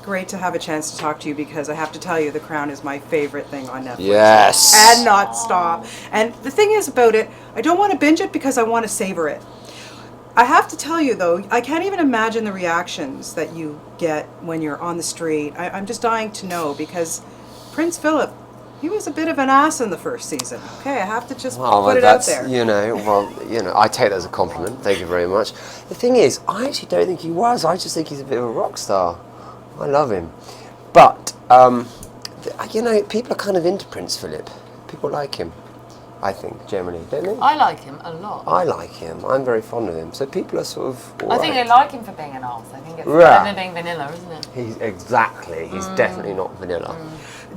great to have a chance to talk to you because I have to tell you, The Crown is my favorite thing on Netflix. Yes. And not stop. And the thing is about it, I don't want to binge it because I want to savor it. I have to tell you though, I can't even imagine the reactions that you get when you're on the street. I'm just dying to know because Prince Phillip, he was a bit of an ass in the first season. Okay, I have to just put it out there. I take that as a compliment. Thank you very much. The thing is, I actually don't think he was. I just think he's a bit of a rock star. I love him. But, people are kind of into Prince Phillip. People like him, I think, generally, don't they? I like him a lot. I like him. I'm very fond of him. So people are sort of I think they like him for being an arse. I think it's better than being vanilla, isn't it? He's definitely not vanilla.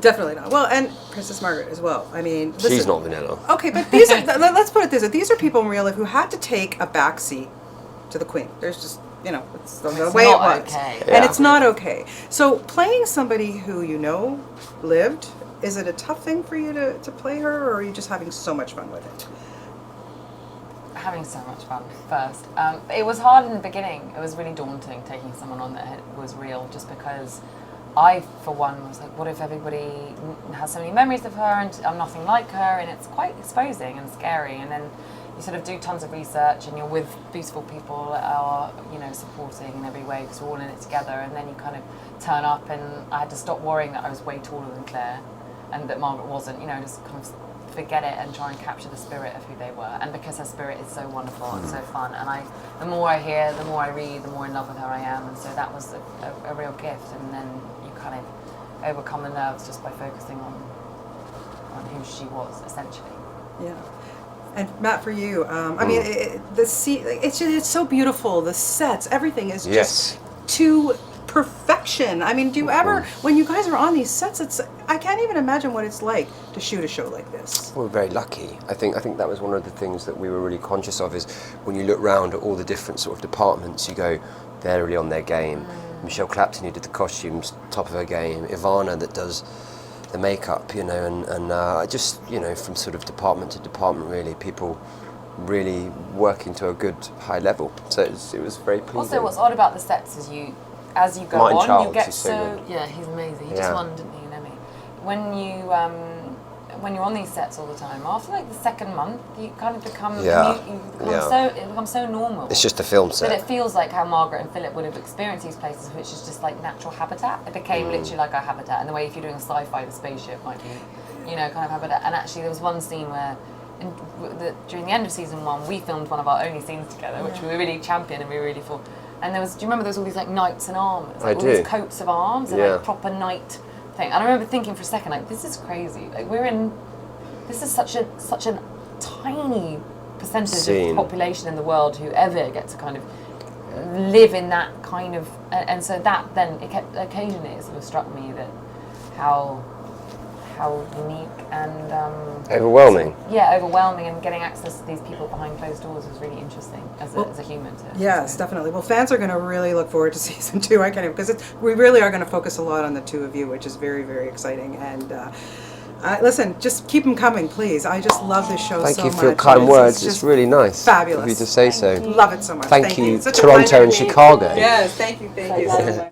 Definitely not. Well, and Princess Margaret as well. I mean, She's not vanilla. Okay, but these are, let's put it this way. These are people in real life who had to take a backseat to the Queen. There's just, it's the way it was. Okay. And it's not okay. So playing somebody who lived, is it a tough thing for you to play her, or are you just having so much fun with it? Having so much fun first. It was hard in the beginning. It was really daunting taking someone on that was real, just because I, for one, was like, what if everybody has so many memories of her and I'm nothing like her? And it's quite exposing and scary. And then you sort of do tons of research and you're with beautiful people that are, supporting in every way because we're all in it together. And then you kind of turn up, and I had to stop worrying that I was way taller than Claire and that Margaret wasn't, just kind of forget it and try and capture the spirit of who they were. And because her spirit is so wonderful and so fun, and the more I hear, the more I read, the more in love with her I am. And so that was a real gift. And then you kind of overcome the nerves just by focusing on who she was, essentially. Yeah. And Matt, for you, it's so beautiful. The sets, everything is just to perfection. I mean, do you ever, when you guys are on these sets, I can't even imagine what it's like to shoot a show like this. We're very lucky. I think that was one of the things that we were really conscious of, is when you look round at all the different sort of departments, you go, they're really on their game. Michelle Clapton, who did the costumes, top of her game. Ivana, that does the makeup, and just, from sort of department to department, really, people really working to a good high level. So it was very pleasing. Also, what's odd about the sets is as you go Martin on, Charles, you get he's so good. Yeah, he's amazing. He just won, didn't he, an Emmy? When you're on these sets all the time, after like the second month, you kind of become it becomes so normal. It's just a film set. But it feels like how Margaret and Philip would have experienced these places, which is just like natural habitat. It became literally like our habitat, and the way if you're doing a sci-fi, the spaceship might be, kind of habitat. And actually, there was one scene where, during the end of season 1, we filmed one of our only scenes together, which we really championed and we were really full. And do you remember there was all these like knights in armour? Like, all these coats of arms and like proper knight thing. And I remember thinking for a second, like, this is crazy. Like, this is such a tiny percentage of the population in the world who ever get to kind of live in that kind of, and so that then occasionally it sort of struck me that how unique and overwhelming. Overwhelming, and getting access to these people behind closed doors was really interesting as a human. Yes, definitely. Well, fans are going to really look forward to season 2. I can't even, because we really are going to focus a lot on the two of you, which is very, very exciting. And listen, just keep them coming, please. I just love this show so much. Thank you for your kind words. It's really nice. Fabulous. Of you to say so. Love it so much. Thank you, Toronto and Chicago. Yes, thank you so much.